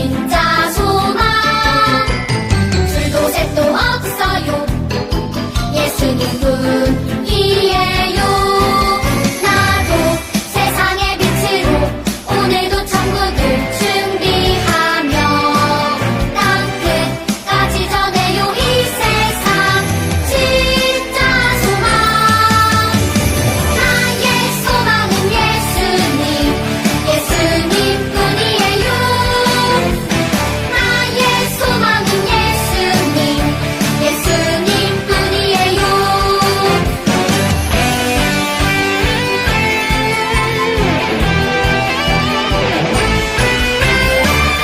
진짜 소망 줄도 셋도 없어요 예수님뿐이에요 나도 세상의 빛으로 오늘도 천국을 준비하며 땅 끝까지 전해요 이 세상 진짜 소망 나의 소망은 예수님 예수님뿐이에요 나의 소망은 예수님 예수님뿐이에요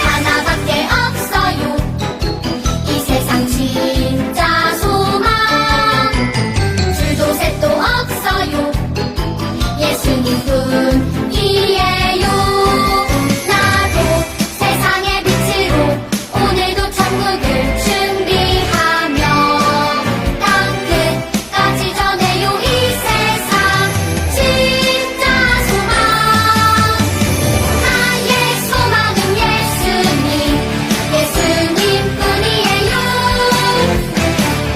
하나밖에 없어요 이 세상 진짜 소망 줄도 셋도 없어요 예수님뿐이에요 나도 세상의 빛으로 오늘도 천국을 준비하며 땅 끝까지 전해요 이 세상 진짜 소망 나의 소망은 예수님 예수님뿐이에요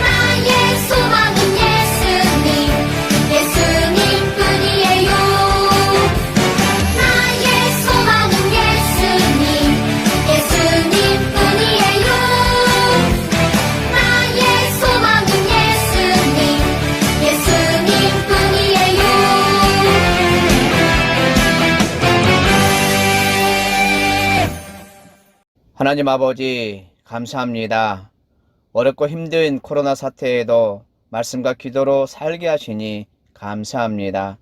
나의 소망은 예수님 예수님뿐이에요 나의 소망은 예수님 예수님뿐이에요 나의 소망은 예수님 예수님뿐이에요 하나님 아버지, 감사합니다. 어렵고 힘든 코로나 사태에도 말씀과 기도로 살게 하시니 감사합니다.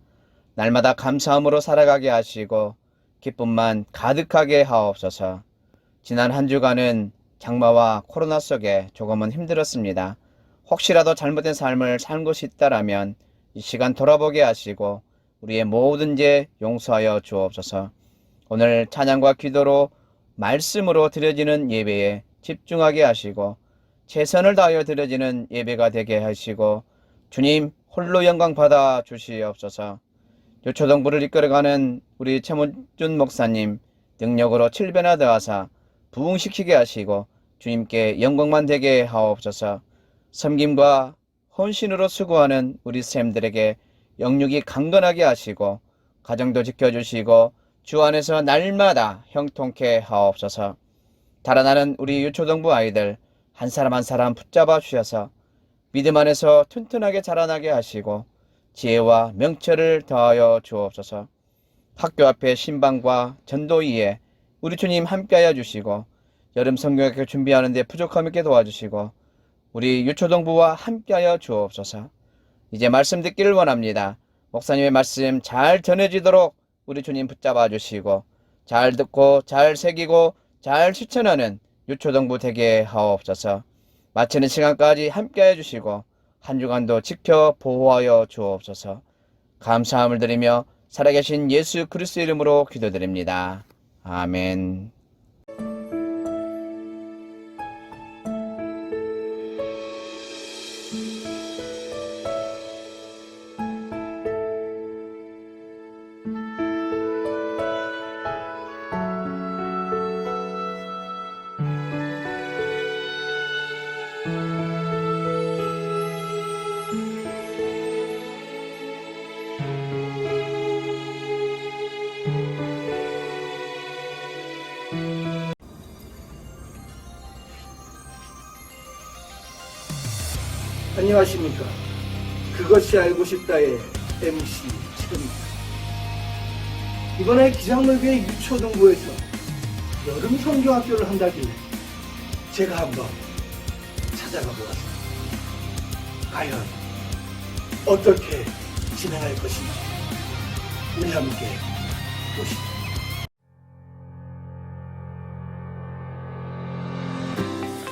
날마다 감사함으로 살아가게 하시고 기쁨만 가득하게 하옵소서. 지난 한 주간은 장마와 코로나 속에 조금은 힘들었습니다. 혹시라도 잘못된 삶을 산 것이 있다라면 이 시간 돌아보게 하시고 우리의 모든 죄 용서하여 주옵소서. 오늘 찬양과 기도로 말씀으로 드려지는 예배에 집중하게 하시고 최선을 다하여 드려지는 예배가 되게 하시고 주님 홀로 영광 받아 주시옵소서. 요초동부를 이끌어가는 우리 최문준 목사님 능력으로 7배나 더하사 부흥시키게 하시고 주님께 영광만 되게 하옵소서. 섬김과 헌신으로 수고하는 우리 쌤들에게 영육이 강건하게 하시고 가정도 지켜주시고 주 안에서 날마다 형통케 하옵소서. 달아나는 우리 유초동부 아이들 한 사람 한 사람 붙잡아 주셔서 믿음 안에서 튼튼하게 자라나게 하시고 지혜와 명철을 더하여 주옵소서. 학교 앞에 신방과 전도위에 우리 주님 함께하여 주시고 여름 성경학교 준비하는 데 부족함 있게 도와주시고 우리 유초동부와 함께하여 주옵소서. 이제 말씀 듣기를 원합니다. 목사님의 말씀 잘 전해지도록 우리 주님 붙잡아 주시고 잘 듣고 잘 새기고 잘 실천하는 유초동부 되게 하옵소서. 마치는 시간까지 함께해 주시고 한 주간도 지켜 보호하여 주옵소서. 감사함을 드리며 살아계신 예수 그리스도 이름으로 기도드립니다. 아멘. 안녕하십니까. 그것이 알고 싶다의 MC 지금입니다. 이번에 기상물교회 유초동부에서 여름 성경학교를 한다길래 제가 한번 찾아가 보았습니다. 과연 어떻게 진행할 것인지 우리 함께 보시죠.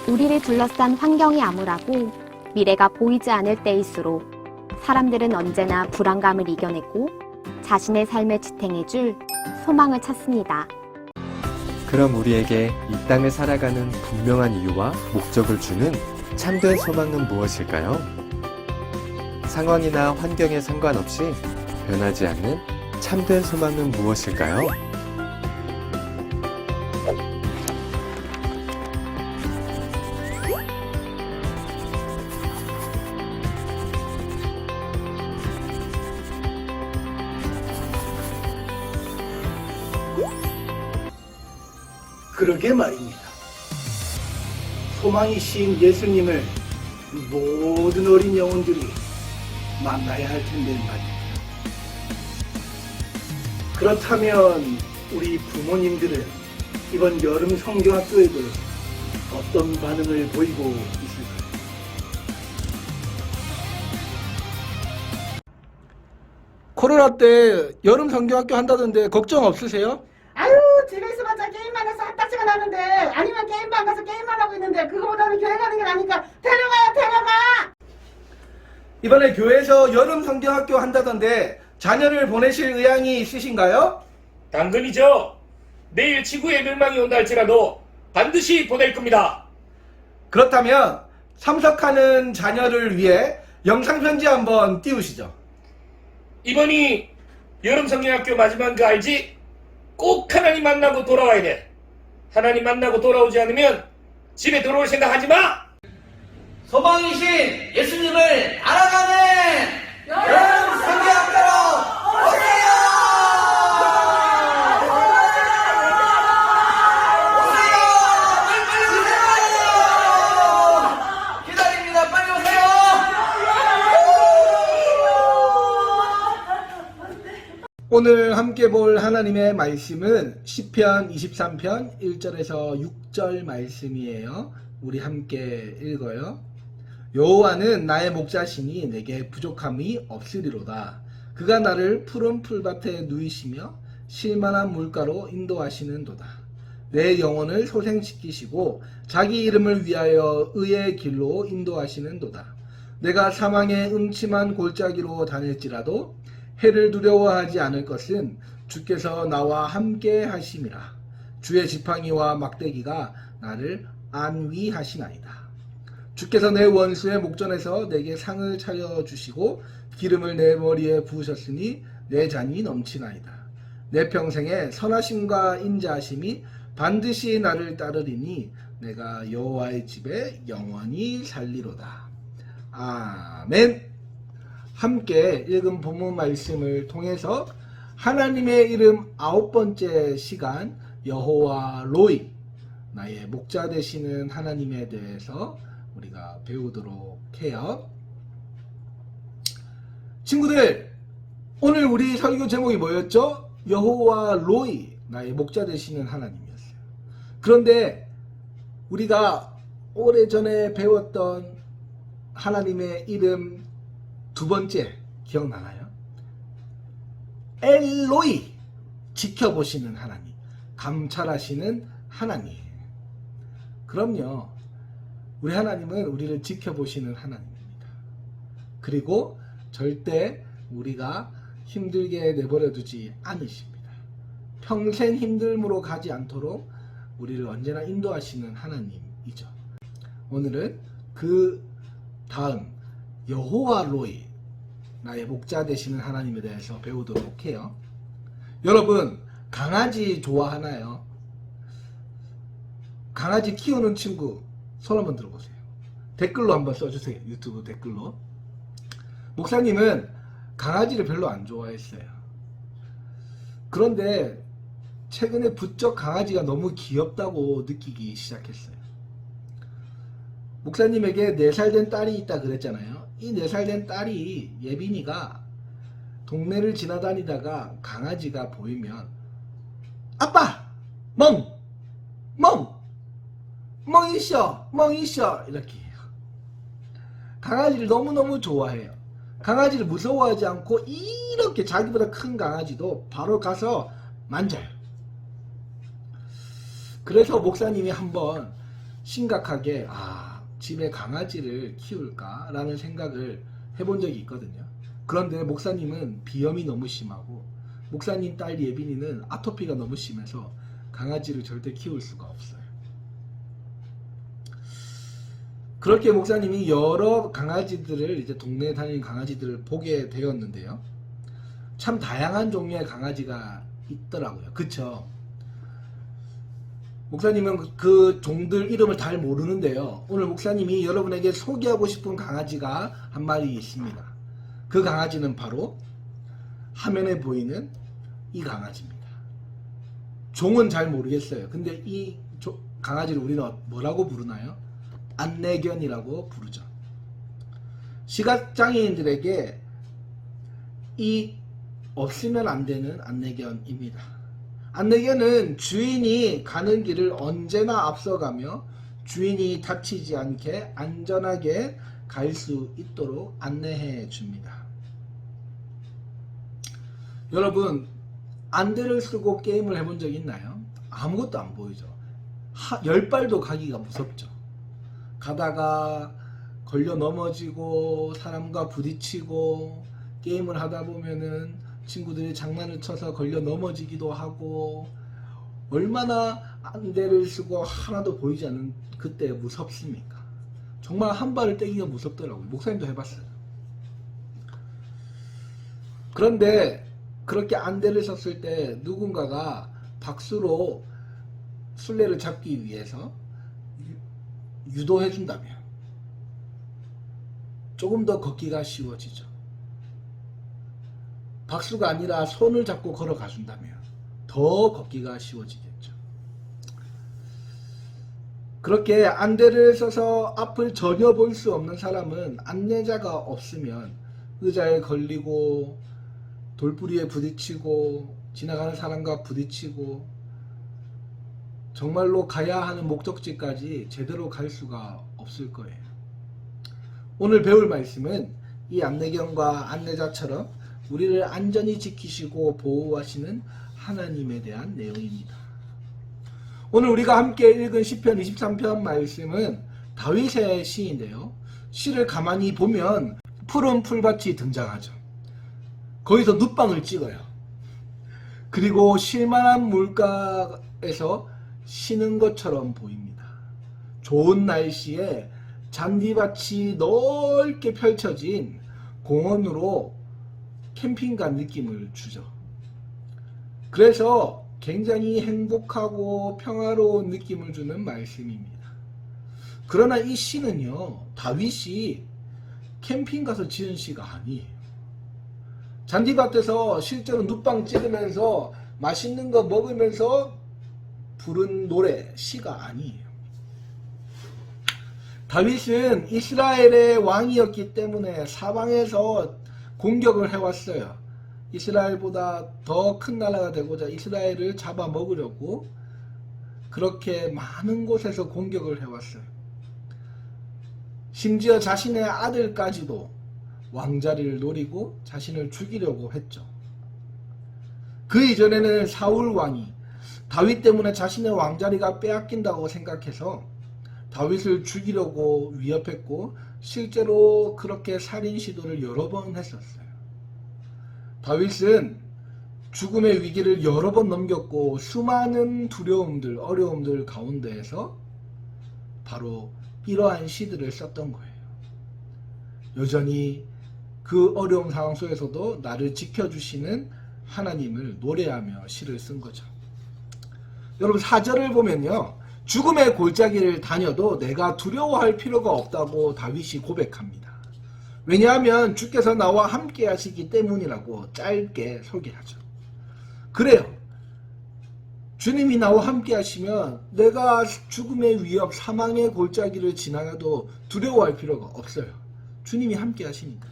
우리를 둘러싼 환경이 암울하고 미래가 보이지 않을 때일수록 사람들은 언제나 불안감을 이겨내고 자신의 삶을 지탱해줄 소망을 찾습니다. 그럼 우리에게 이 땅을 살아가는 분명한 이유와 목적을 주는 참된 소망은 무엇일까요? 상황이나 환경에 상관없이 변하지 않는 참된 소망은 무엇일까요? 그러게 말입니다. 소망이신 예수님을 모든 어린 영혼들이 만나야 할 텐데 말입니다. 그렇다면 우리 부모님들은 이번 여름 성경학교에도 어떤 반응을 보이고 있을까요? 코로나 때 여름 성경학교 한다던데 걱정 없으세요? 아유, 집에 있어봤자 게임만 해서 한딱지가 나는데, 아니면 게임방 가서 게임만 하고 있는데, 그거보다는 교회 가는 게 나니까 데려가요, 데려가! 이번에 교회에서 여름 성경학교 한다던데 자녀를 보내실 의향이 있으신가요? 당근이죠. 내일 지구의 멸망이 온다 할지라도 반드시 보낼 겁니다. 그렇다면 참석하는 자녀를 위해 영상편지 한번 띄우시죠. 이번이 여름 성경학교 마지막 거 알지? 꼭 하나님 만나고 돌아와야 돼. 하나님 만나고 돌아오지 않으면 집에 들어올 생각 하지 마! 소망이신 예수님을 알아가는 여름 성경학교로 오세요! 기다립니다. 빨리 오세요! 오늘 함께 볼 하나님의 말씀은 시편 23편 1절에서 6절 말씀이에요. 우리 함께 읽어요. 여호와는 나의 목자시니 내게 부족함이 없으리로다. 그가 나를 푸른 풀밭에 누이시며 쉴만한 물가로 인도하시는도다. 내 영혼을 소생시키시고 자기 이름을 위하여 의의 길로 인도하시는도다. 내가 사망의 음침한 골짜기로 다닐지라도 해를 두려워하지 않을 것은 주께서 나와 함께 하심이라. 주의 지팡이와 막대기가 나를 안위하시나이다. 주께서 내 원수의 목전에서 내게 상을 차려주시고 기름을 내 머리에 부으셨으니 내 잔이 넘치나이다. 내 평생에 선하심과 인자하심이 반드시 나를 따르리니 내가 여호와의 집에 영원히 살리로다. 아멘. 함께 읽은 본문 말씀을 통해서 하나님의 이름 9번째 시간 여호와 로이, 나의 목자 되시는 하나님에 대해서 우리가 배우도록 해요. 친구들, 오늘 우리 설교 제목이 뭐였죠? 여호와 로이, 나의 목자 되시는 하나님이었어요. 그런데 우리가 오래전에 배웠던 하나님의 이름 두 번째 기억나나요? 엘로이, 지켜보시는 하나님, 감찰하시는 하나님. 그럼요, 우리 하나님은 우리를 지켜보시는 하나님입니다. 그리고 절대 우리가 힘들게 내버려 두지 않으십니다. 평생 힘듦으로 가지 않도록 우리를 언제나 인도하시는 하나님이죠. 오늘은 그 다음 여호와 로이, 나의 목자 되시는 하나님에 대해서 배우도록 해요. 여러분, 강아지 좋아하나요? 강아지 키우는 친구 손 한번 들어보세요. 댓글로 한번 써주세요. 유튜브 댓글로. 목사님은 강아지를 별로 안 좋아했어요. 그런데 최근에 부쩍 강아지가 너무 귀엽다고 느끼기 시작했어요. 목사님에게 4살 된 딸이 있다 그랬잖아요. 이 4살 된 딸이, 예빈이가 동네를 지나다니다가 강아지가 보이면 아빠! 멍! 멍! 멍이셔! 멍이셔! 이렇게 해요. 강아지를 너무너무 좋아해요. 강아지를 무서워하지 않고 이렇게 자기보다 큰 강아지도 바로 가서 만져요. 그래서 목사님이 한번 심각하게 집에 강아지를 키울까 라는 생각을 해본 적이 있거든요. 그런데 목사님은 비염이 너무 심하고 목사님 딸 예빈이는 아토피가 너무 심해서 강아지를 절대 키울 수가 없어요. 그렇게 목사님이 여러 강아지들을, 이제 동네에 다니는 강아지들을 보게 되었는데요. 참 다양한 종류의 강아지가 있더라고요. 그쵸? 목사님은 그 종들 이름을 잘 모르는데요. 오늘 목사님이 여러분에게 소개하고 싶은 강아지가 한 마리 있습니다. 그 강아지는 바로 화면에 보이는 이 강아지입니다. 종은 잘 모르겠어요. 근데 이 강아지를 우리는 뭐라고 부르나요? 안내견이라고 부르죠. 시각장애인들에게 이 없으면 안 되는 안내견입니다. 안내견은 주인이 가는 길을 언제나 앞서가며 주인이 다치지 않게 안전하게 갈 수 있도록 안내해 줍니다. 여러분, 안대를 쓰고 게임을 해본 적 있나요? 아무것도 안 보이죠. 10발도 가기가 무섭죠. 가다가 걸려 넘어지고 사람과 부딪히고 게임을 하다 보면은 친구들이 장난을 쳐서 걸려 넘어지기도 하고, 얼마나 안대를 쓰고 하나도 보이지 않는 그때 무섭습니까? 정말 한 발을 떼기가 무섭더라고요. 목사님도 해봤어요. 그런데 그렇게 안대를 썼을 때 누군가가 박수로 술래를 잡기 위해서 유도해 준다면 조금 더 걷기가 쉬워지죠. 박수가 아니라 손을 잡고 걸어가 준다면 더 걷기가 쉬워지겠죠. 그렇게 안대를 써서 앞을 전혀 볼 수 없는 사람은 안내자가 없으면 의자에 걸리고 돌부리에 부딪히고 지나가는 사람과 부딪히고 정말로 가야 하는 목적지까지 제대로 갈 수가 없을 거예요. 오늘 배울 말씀은 이 안내견과 안내자처럼 우리를 안전히 지키시고 보호하시는 하나님에 대한 내용입니다. 오늘 우리가 함께 읽은 시편 23편 말씀은 다윗의 시인데요. 시를 가만히 보면 푸른 풀밭이 등장하죠. 거기서 눕방을 찍어요. 그리고 쉴만한 물가에서 쉬는 것처럼 보입니다. 좋은 날씨에 잔디밭이 넓게 펼쳐진 공원으로 캠핑 간 느낌을 주죠. 그래서 굉장히 행복하고 평화로운 느낌을 주는 말씀입니다. 그러나 이 시는요, 다윗이 캠핑 가서 지은 시가 아니에요. 잔디밭에서 실제로 눕방 찍으면서 맛있는 거 먹으면서 부른 노래, 시가 아니에요. 다윗은 이스라엘의 왕이었기 때문에 사방에서 공격을 해왔어요. 이스라엘보다 더 큰 나라가 되고자 이스라엘을 잡아먹으려고 그렇게 많은 곳에서 공격을 해왔어요. 심지어 자신의 아들까지도 왕자리를 노리고 자신을 죽이려고 했죠. 그 이전에는 사울 왕이 다윗 때문에 자신의 왕자리가 빼앗긴다고 생각해서 다윗을 죽이려고 위협했고 실제로 그렇게 살인 시도를 여러 번 했었어요. 다윗은 죽음의 위기를 여러 번 넘겼고 수많은 두려움들, 어려움들 가운데에서 바로 이러한 시들을 썼던 거예요. 여전히 그 어려운 상황 속에서도 나를 지켜주시는 하나님을 노래하며 시를 쓴 거죠. 여러분 4절을 보면요, 죽음의 골짜기를 다녀도 내가 두려워할 필요가 없다고 다윗이 고백합니다. 왜냐하면 주께서 나와 함께 하시기 때문이라고 짧게 소개하죠. 그래요. 주님이 나와 함께 하시면 내가 죽음의 위협, 사망의 골짜기를 지나가도 두려워할 필요가 없어요. 주님이 함께 하시니까.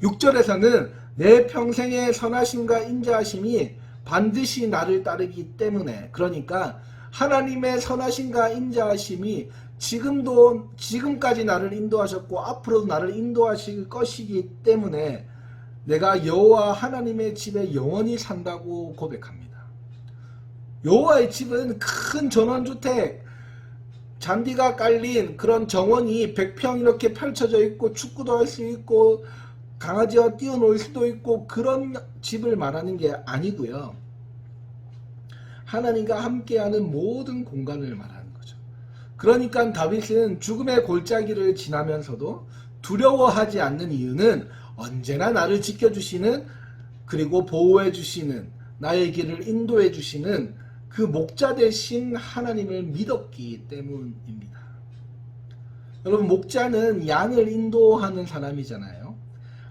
6절에서는 내 평생의 선하심과 인자하심이 반드시 나를 따르기 때문에, 그러니까 하나님의 선하심과 인자하심이 지금까지 나를 인도하셨고 앞으로도 나를 인도하실 것이기 때문에 내가 여호와 하나님의 집에 영원히 산다고 고백합니다. 여호와의 집은 큰 전원주택, 잔디가 깔린 그런 정원이 100평 이렇게 펼쳐져 있고 축구도 할 수 있고 강아지와 뛰어놀 수도 있고 그런 집을 말하는 게 아니고요. 하나님과 함께하는 모든 공간을 말하는 거죠. 그러니까 다윗은 죽음의 골짜기를 지나면서도 두려워하지 않는 이유는 언제나 나를 지켜주시는, 그리고 보호해주시는, 나의 길을 인도해주시는 그 목자 되신 하나님을 믿었기 때문입니다. 여러분, 목자는 양을 인도하는 사람이잖아요.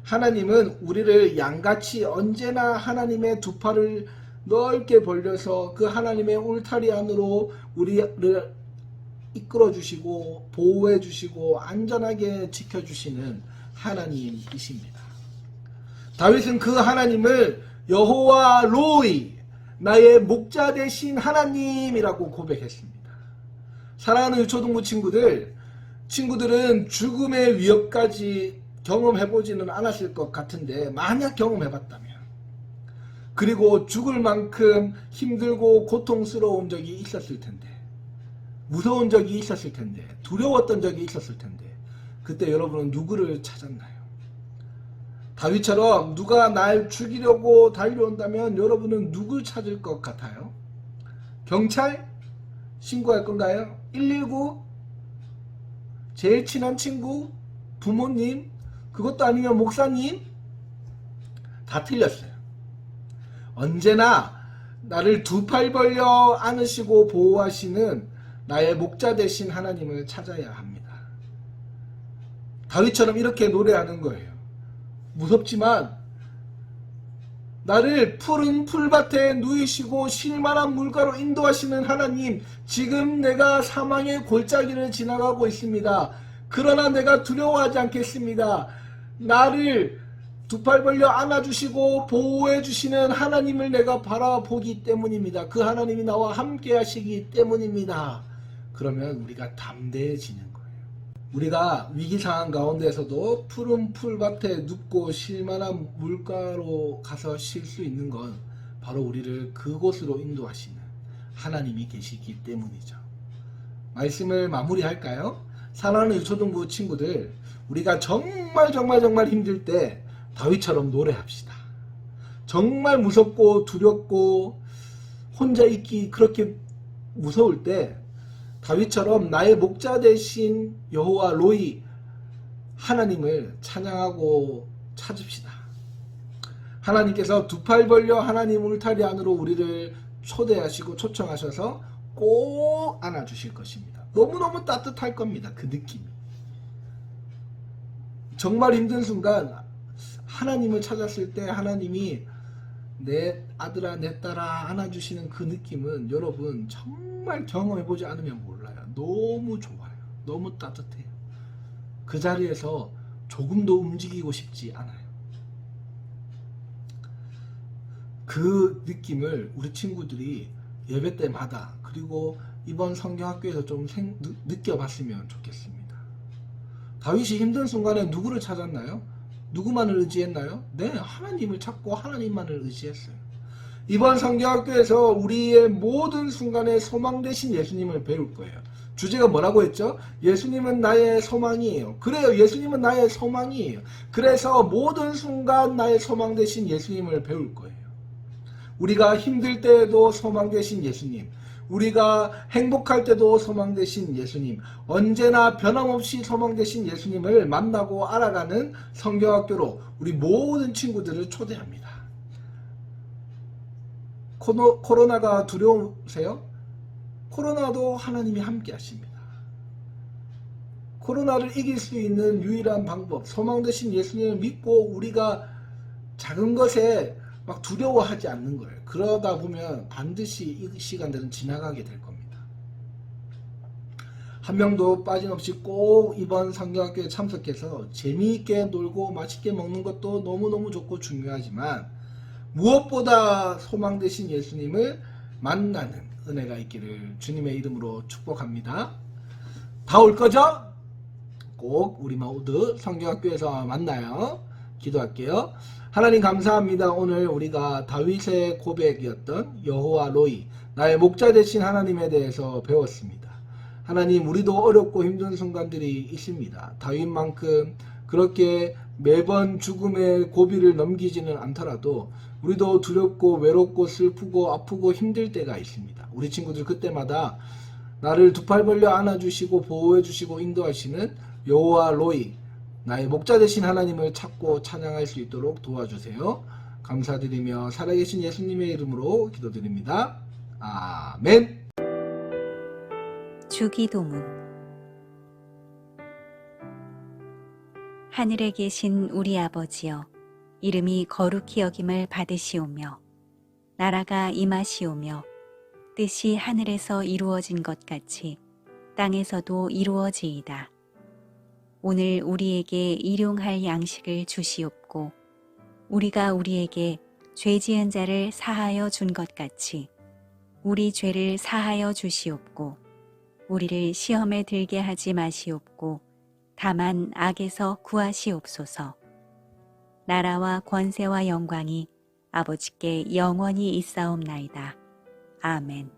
하나님은 우리를 양같이 언제나 하나님의 두 팔을 넓게 벌려서 그 하나님의 울타리 안으로 우리를 이끌어 주시고 보호해 주시고 안전하게 지켜 주시는 하나님이십니다. 다윗은 그 하나님을 여호와 로이, 나의 목자 되신 하나님이라고 고백했습니다. 사랑하는 유초등부 친구들은 죽음의 위협까지 경험해보지는 않았을 것 같은데, 만약 경험해봤다면, 그리고 죽을 만큼 힘들고 고통스러운 적이 있었을 텐데, 무서운 적이 있었을 텐데, 두려웠던 적이 있었을 텐데, 그때 여러분은 누구를 찾았나요? 다윗처럼 누가 날 죽이려고 달려온다면 여러분은 누굴 찾을 것 같아요? 경찰? 신고할 건가요? 119? 제일 친한 친구? 부모님? 그것도 아니면 목사님? 다 틀렸어요. 언제나 나를 두 팔 벌려 안으시고 보호하시는 나의 목자 되신 하나님을 찾아야 합니다. 다윗처럼 이렇게 노래하는 거예요. 무섭지만 나를 푸른 풀밭에 누이시고 쉴만한 물가로 인도하시는 하나님, 지금 내가 사망의 골짜기를 지나가고 있습니다. 그러나 내가 두려워하지 않겠습니다. 나를 두 팔 벌려 안아주시고 보호해 주시는 하나님을 내가 바라보기 때문입니다. 그 하나님이 나와 함께 하시기 때문입니다. 그러면 우리가 담대해지는 거예요. 우리가 위기상황 가운데서도 푸른 풀밭에 눕고 쉴만한 물가로 가서 쉴 수 있는 건 바로 우리를 그곳으로 인도하시는 하나님이 계시기 때문이죠. 말씀을 마무리할까요? 사랑하는 유초등부 친구들, 우리가 정말 힘들 때 다윗처럼 노래합시다. 정말 무섭고 두렵고 혼자 있기 그렇게 무서울 때 다윗처럼 나의 목자 되신 여호와 로이 하나님을 찬양하고 찾읍시다. 하나님께서 두 팔 벌려 하나님 울타리 안으로 우리를 초대하시고 초청하셔서 꼭 안아주실 것입니다. 너무너무 따뜻할 겁니다. 그 느낌이. 정말 힘든 순간 하나님을 찾았을 때 하나님이 내 아들아 내 딸아 안아주시는 그 느낌은 여러분 정말 경험해보지 않으면 몰라요. 너무 좋아요. 너무 따뜻해요. 그 자리에서 조금도 움직이고 싶지 않아요. 그 느낌을 우리 친구들이 예배 때마다 그리고 이번 성경학교에서 좀 느껴봤으면 좋겠습니다. 다윗이 힘든 순간에 누구를 찾았나요? 누구만을 의지했나요? 네, 하나님을 찾고 하나님만을 의지했어요. 이번 성경학교에서 우리의 모든 순간에 소망 되신 예수님을 배울 거예요. 주제가 뭐라고 했죠? 예수님은 나의 소망이에요. 그래요, 예수님은 나의 소망이에요. 그래서 모든 순간 나의 소망 되신 예수님을 배울 거예요. 우리가 힘들 때에도 소망 되신 예수님, 우리가 행복할 때도 소망 되신 예수님, 언제나 변함없이 소망 되신 예수님을 만나고 알아가는 성경학교로 우리 모든 친구들을 초대합니다. 코로나가 두려우세요? 코로나도 하나님이 함께 하십니다. 코로나를 이길 수 있는 유일한 방법, 소망 되신 예수님을 믿고 우리가 작은 것에 막 두려워하지 않는 거예요. 그러다 보면 반드시 이 시간들은 지나가게 될 겁니다. 한 명도 빠짐없이 꼭 이번 성경학교에 참석해서 재미있게 놀고 맛있게 먹는 것도 너무너무 좋고 중요하지만 무엇보다 소망 되신 예수님을 만나는 은혜가 있기를 주님의 이름으로 축복합니다. 다 올 거죠? 꼭 우리 모두 성경학교에서 만나요. 기도할게요. 하나님 감사합니다. 오늘 우리가 다윗의 고백이었던 여호와 로이, 나의 목자 되신 하나님에 대해서 배웠습니다. 하나님, 우리도 어렵고 힘든 순간들이 있습니다. 다윗만큼 그렇게 매번 죽음의 고비를 넘기지는 않더라도 우리도 두렵고 외롭고 슬프고 아프고 힘들 때가 있습니다. 우리 친구들 그때마다 나를 두 팔 벌려 안아주시고 보호해주시고 인도하시는 여호와 로이, 나의 목자 되신 하나님을 찾고 찬양할 수 있도록 도와주세요. 감사드리며 살아계신 예수님의 이름으로 기도드립니다. 아멘. 주기도문. 하늘에 계신 우리 아버지여, 이름이 거룩히 여김을 받으시오며 나라가 임하시오며 뜻이 하늘에서 이루어진 것 같이 땅에서도 이루어지이다. 오늘 우리에게 일용할 양식을 주시옵고 우리가 우리에게 죄 지은 자를 사하여 준 것 같이 우리 죄를 사하여 주시옵고 우리를 시험에 들게 하지 마시옵고 다만 악에서 구하시옵소서. 나라와 권세와 영광이 아버지께 영원히 있사옵나이다. 아멘.